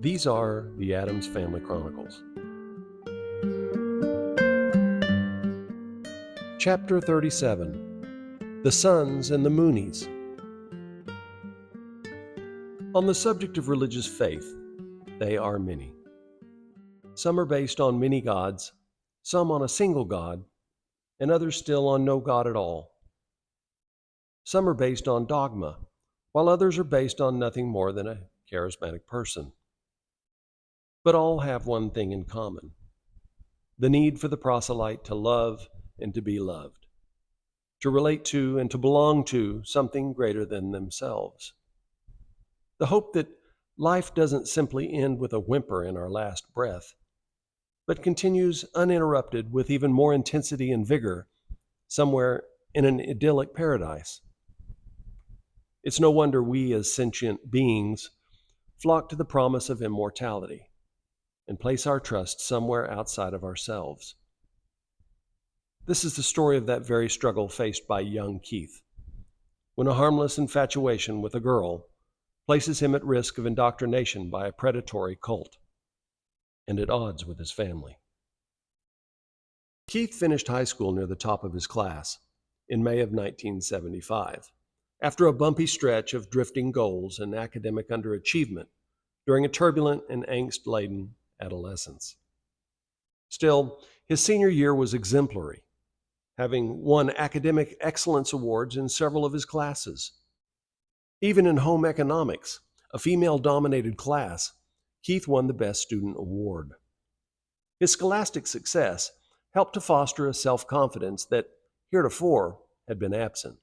These are the Addams Family Chronicles. Chapter 37, The Sons and the Moonies. On the subject of religious faith, they are many. Some are based on many gods, some on a single god, and others still on no god at all. Some are based on dogma, while others are based on nothing more than a charismatic person. But all have one thing in common: the need for the proselyte to love and to be loved, to relate to and to belong to something greater than themselves. The hope that life doesn't simply end with a whimper in our last breath, but continues uninterrupted with even more intensity and vigor somewhere in an idyllic paradise. It's no wonder we as sentient beings flock to the promise of immortality and place our trust somewhere outside of ourselves. This is the story of that very struggle faced by young Keith, when a harmless infatuation with a girl places him at risk of indoctrination by a predatory cult, and at odds with his family. Keith finished high school near the top of his class in May of 1975, after a bumpy stretch of drifting goals and academic underachievement during a turbulent and angst-laden adolescence. Still, his senior year was exemplary, having won academic excellence awards in several of his classes. Even in home economics, a female-dominated class, Keith won the Best Student Award. His scholastic success helped to foster a self-confidence that heretofore had been absent.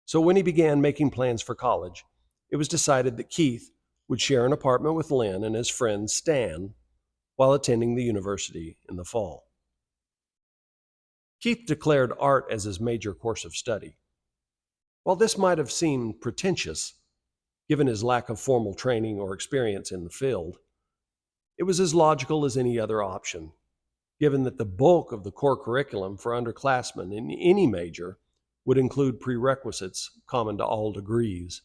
So when he began making plans for college, it was decided that Keith would share an apartment with Lynn and his friend Stan while attending the university in the fall. Keith declared art as his major course of study. While this might have seemed pretentious, given his lack of formal training or experience in the field, it was as logical as any other option, given that the bulk of the core curriculum for underclassmen in any major would include prerequisites common to all degrees.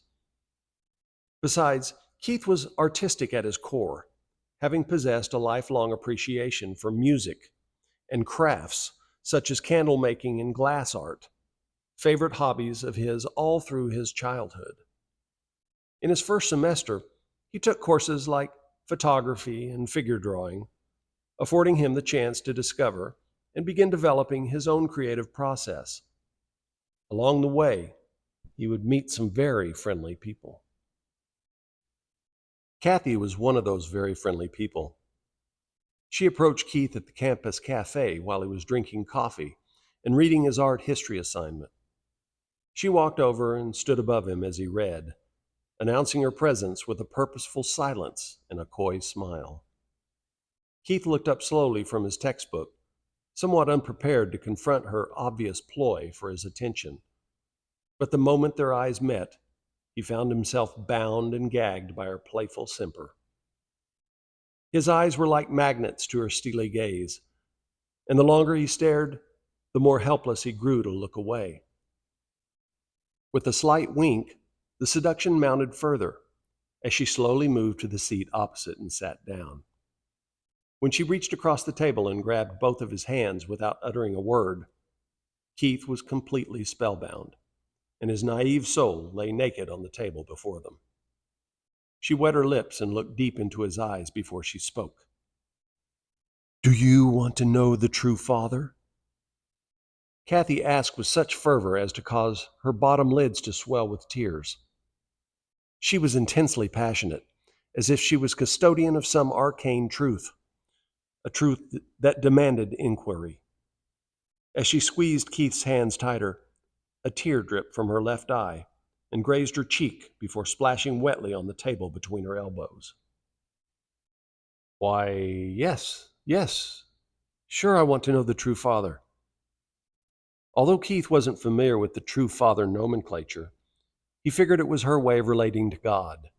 Besides, Keith was artistic at his core, having possessed a lifelong appreciation for music and crafts such as candle making and glass art, favorite hobbies of his all through his childhood. In his first semester, he took courses like photography and figure drawing, affording him the chance to discover and begin developing his own creative process. Along the way, he would meet some very friendly people. Kathy was one of those very friendly people. She approached Keith at the campus cafe while he was drinking coffee and reading his art history assignment. She walked over and stood above him as he read, announcing her presence with a purposeful silence and a coy smile. Keith looked up slowly from his textbook, somewhat unprepared to confront her obvious ploy for his attention. But the moment their eyes met, he found himself bound and gagged by her playful simper. His eyes were like magnets to her steely gaze, and the longer he stared, the more helpless he grew to look away. With a slight wink, the seduction mounted further as she slowly moved to the seat opposite and sat down. When she reached across the table and grabbed both of his hands without uttering a word, Keith was completely spellbound, and his naive soul lay naked on the table before them. She wet her lips and looked deep into his eyes before she spoke. "Do you want to know the true Father?" Kathy asked with such fervor as to cause her bottom lids to swell with tears. She was intensely passionate, as if she was custodian of some arcane truth, a truth that demanded inquiry. As she squeezed Keith's hands tighter, a tear dripped from her left eye and grazed her cheek before splashing wetly on the table between her elbows. "Why, yes, sure I want to know the true Father." Although Keith wasn't familiar with the true Father nomenclature, he figured it was her way of relating to God.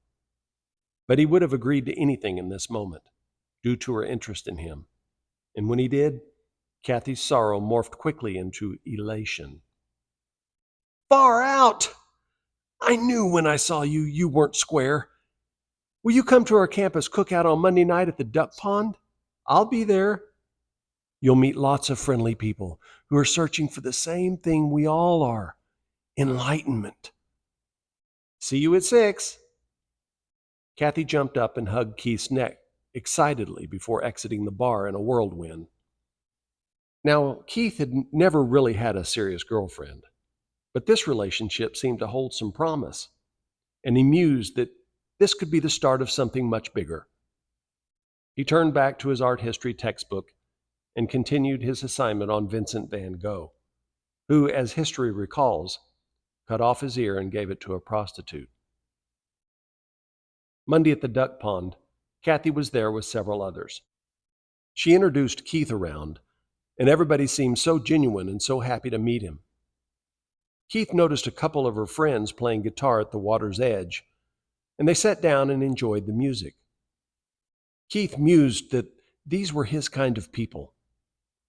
But he would have agreed to anything in this moment, due to her interest in him. And when he did, Kathy's sorrow morphed quickly into elation. "Far out! I knew when I saw you, you weren't square. Will you come to our campus cookout on Monday night at the duck pond? I'll be there. You'll meet lots of friendly people who are searching for the same thing we all are: enlightenment. See you at 6. Kathy jumped up and hugged Keith's neck excitedly before exiting the bar in a whirlwind. Now, Keith had never really had a serious girlfriend, but this relationship seemed to hold some promise, and he mused that this could be the start of something much bigger. He turned back to his art history textbook and continued his assignment on Vincent van Gogh, who, as history recalls, cut off his ear and gave it to a prostitute. Monday at the duck pond, Kathy was there with several others. She introduced Keith around, and everybody seemed so genuine and so happy to meet him. Keith noticed a couple of her friends playing guitar at the water's edge, and they sat down and enjoyed the music. Keith mused that these were his kind of people,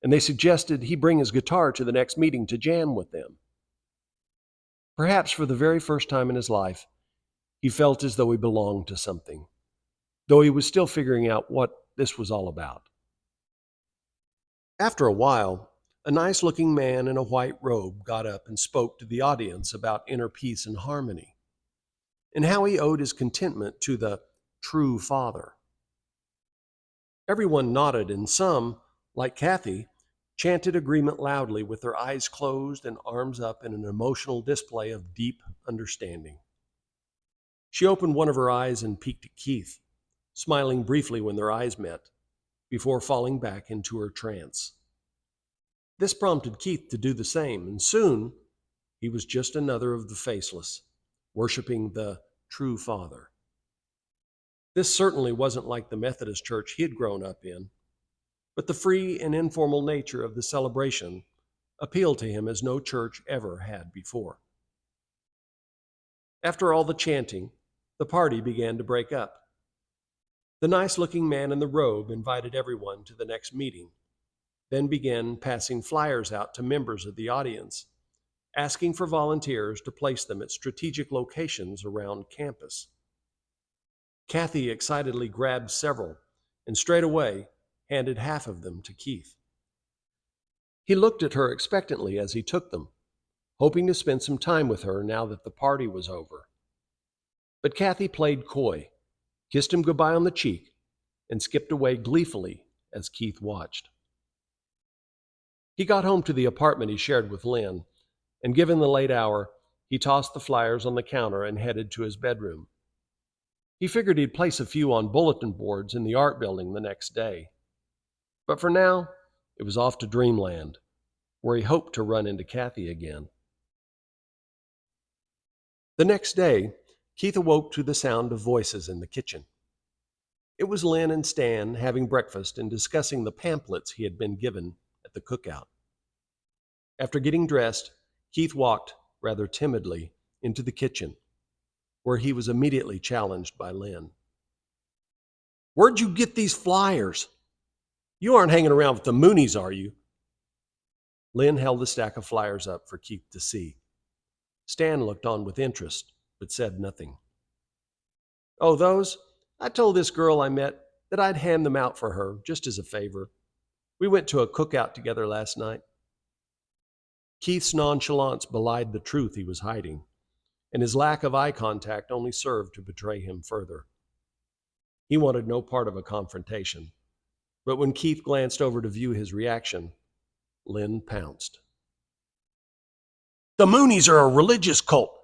and they suggested he bring his guitar to the next meeting to jam with them. Perhaps for the very first time in his life, he felt as though he belonged to something, though he was still figuring out what this was all about. After a while, a nice-looking man in a white robe got up and spoke to the audience about inner peace and harmony, and how he owed his contentment to the true Father. Everyone nodded, and some, like Kathy, chanted agreement loudly with their eyes closed and arms up in an emotional display of deep understanding. She opened one of her eyes and peeked at Keith, smiling briefly when their eyes met, before falling back into her trance. This prompted Keith to do the same, and soon he was just another of the faceless, worshiping the true Father. This certainly wasn't like the Methodist church he had grown up in, but the free and informal nature of the celebration appealed to him as no church ever had before. After all the chanting, the party began to break up. The nice-looking man in the robe invited everyone to the next meeting, then began passing flyers out to members of the audience, asking for volunteers to place them at strategic locations around campus. Kathy excitedly grabbed several and straight away handed half of them to Keith. He looked at her expectantly as he took them, hoping to spend some time with her now that the party was over. But Kathy played coy, kissed him goodbye on the cheek, and skipped away gleefully as Keith watched. He got home to the apartment he shared with Lynn, and given the late hour, he tossed the flyers on the counter and headed to his bedroom. He figured he'd place a few on bulletin boards in the art building the next day. But for now, it was off to dreamland, where he hoped to run into Kathy again. The next day, Keith awoke to the sound of voices in the kitchen. It was Lynn and Stan having breakfast and discussing the pamphlets he had been given at the cookout. After getting dressed, Keith walked, rather timidly, into the kitchen, where he was immediately challenged by Lynn. "Where'd you get these flyers? You aren't hanging around with the Moonies, are you?" Lynn held the stack of flyers up for Keith to see. Stan looked on with interest, but said nothing. "Oh, those? I told this girl I met that I'd hand them out for her, just as a favor. We went to a cookout together last night." Keith's nonchalance belied the truth he was hiding, and his lack of eye contact only served to betray him further. He wanted no part of a confrontation, but when Keith glanced over to view his reaction, Lynn pounced. "The Moonies are a religious cult.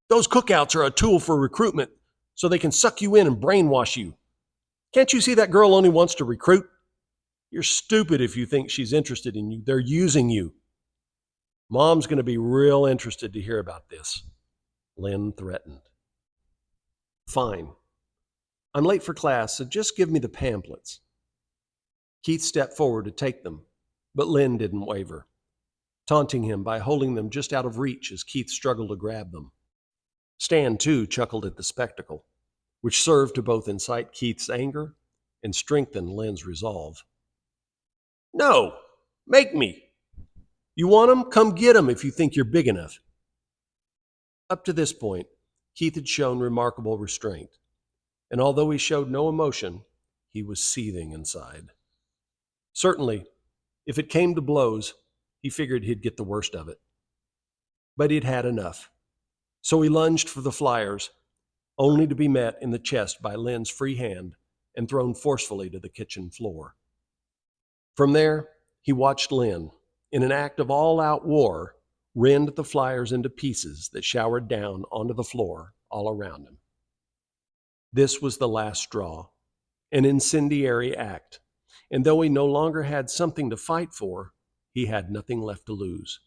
Those cookouts are a tool for recruitment so they can suck you in and brainwash you. Can't you see that girl only wants to recruit? You're stupid if you think she's interested in you. They're using you. Mom's going to be real interested to hear about this," Lynn threatened. "Fine. I'm late for class, so just give me the pamphlets." Keith stepped forward to take them, but Lynn didn't waver, taunting him by holding them just out of reach as Keith struggled to grab them. Stan, too, chuckled at the spectacle, which served to both incite Keith's anger and strengthen Lynn's resolve. "No, make me. You want 'em? Come get 'em if you think you're big enough." Up to this point, Keith had shown remarkable restraint, and although he showed no emotion, he was seething inside. Certainly, if it came to blows, he figured he'd get the worst of it. But he'd had enough. So he lunged for the flyers, only to be met in the chest by Lynn's free hand and thrown forcefully to the kitchen floor. From there, he watched Lynn, in an act of all-out war, rend the flyers into pieces that showered down onto the floor all around him. This was the last straw, an incendiary act, and though he no longer had something to fight for, he had nothing left to lose.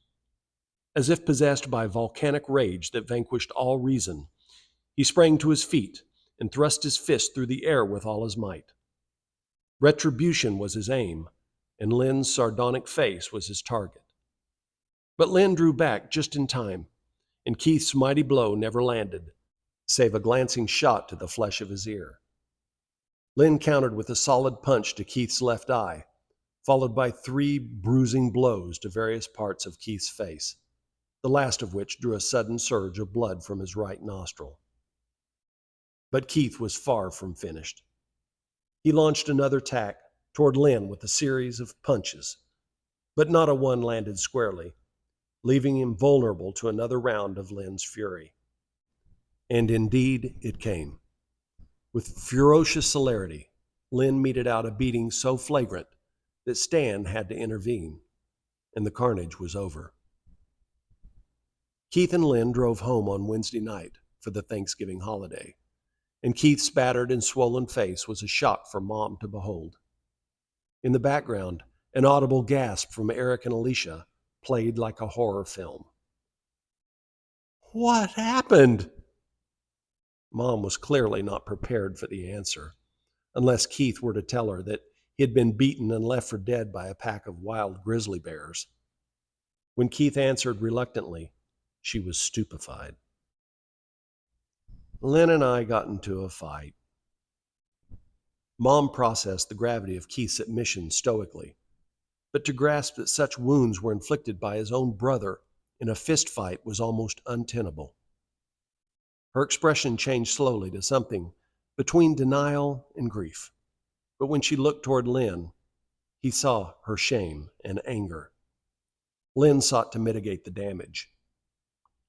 As if possessed by volcanic rage that vanquished all reason, he sprang to his feet and thrust his fist through the air with all his might. Retribution was his aim, and Lynn's sardonic face was his target. But Lynn drew back just in time, and Keith's mighty blow never landed, save a glancing shot to the flesh of his ear. Lynn countered with a solid punch to Keith's left eye, followed by 3 bruising blows to various parts of Keith's face, the last of which drew a sudden surge of blood from his right nostril. But Keith was far from finished. He launched another attack toward Lynn with a series of punches, but not a one landed squarely, leaving him vulnerable to another round of Lynn's fury. And indeed it came. With ferocious celerity, Lynn meted out a beating so flagrant that Stan had to intervene, and the carnage was over. Keith and Lynn drove home on Wednesday night for the Thanksgiving holiday, and Keith's battered and swollen face was a shock for Mom to behold. In the background, an audible gasp from Eric and Alicia played like a horror film. "What happened?" Mom was clearly not prepared for the answer, unless Keith were to tell her that he had been beaten and left for dead by a pack of wild grizzly bears. When Keith answered reluctantly, she was stupefied. "Lynn and I got into a fight." Mom processed the gravity of Keith's admission stoically, but to grasp that such wounds were inflicted by his own brother in a fist fight was almost untenable. Her expression changed slowly to something between denial and grief, but when she looked toward Lynn, he saw her shame and anger. Lynn sought to mitigate the damage.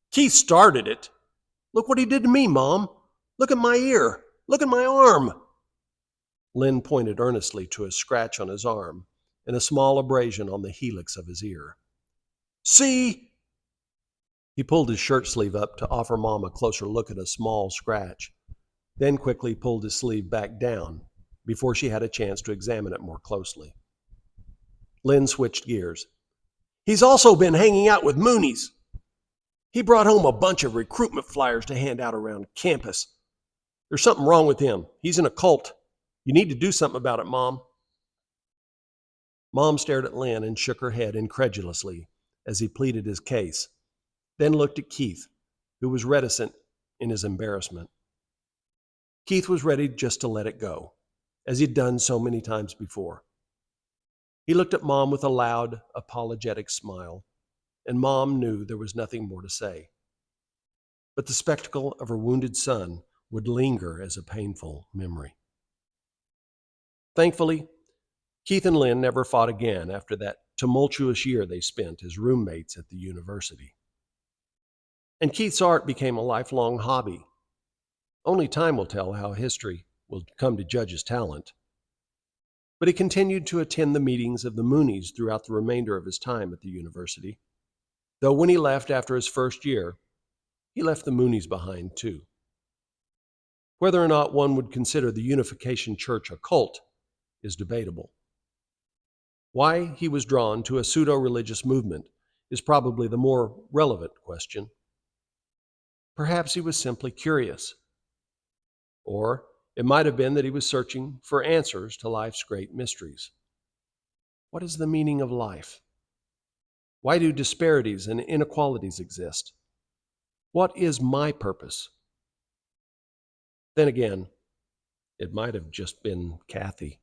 "Keith started it. Look what he did to me, Mom. Look at my ear. Look at my arm." Lynn pointed earnestly to a scratch on his arm and a small abrasion on the helix of his ear. "See?" He pulled his shirt sleeve up to offer Mom a closer look at a small scratch, then quickly pulled his sleeve back down before she had a chance to examine it more closely. Lynn switched gears. "He's also been hanging out with Moonies. He brought home a bunch of recruitment flyers to hand out around campus. There's something wrong with him. He's in a cult. You need to do something about it, Mom." Mom stared at Lynn and shook her head incredulously as he pleaded his case, then looked at Keith, who was reticent in his embarrassment. Keith was ready just to let it go, as he'd done so many times before. He looked at Mom with a loud, apologetic smile, and Mom knew there was nothing more to say. But the spectacle of her wounded son would linger as a painful memory. Thankfully, Keith and Lynn never fought again after that tumultuous year they spent as roommates at the university. And Keith's art became a lifelong hobby. Only time will tell how history will come to judge his talent. But he continued to attend the meetings of the Moonies throughout the remainder of his time at the university, though when he left after his first year, he left the Moonies behind too. Whether or not one would consider the Unification Church a cult is debatable. Why he was drawn to a pseudo-religious movement is probably the more relevant question. Perhaps he was simply curious. Or it might have been that he was searching for answers to life's great mysteries. What is the meaning of life? Why do disparities and inequalities exist? What is my purpose? Then again, it might have just been Kathy.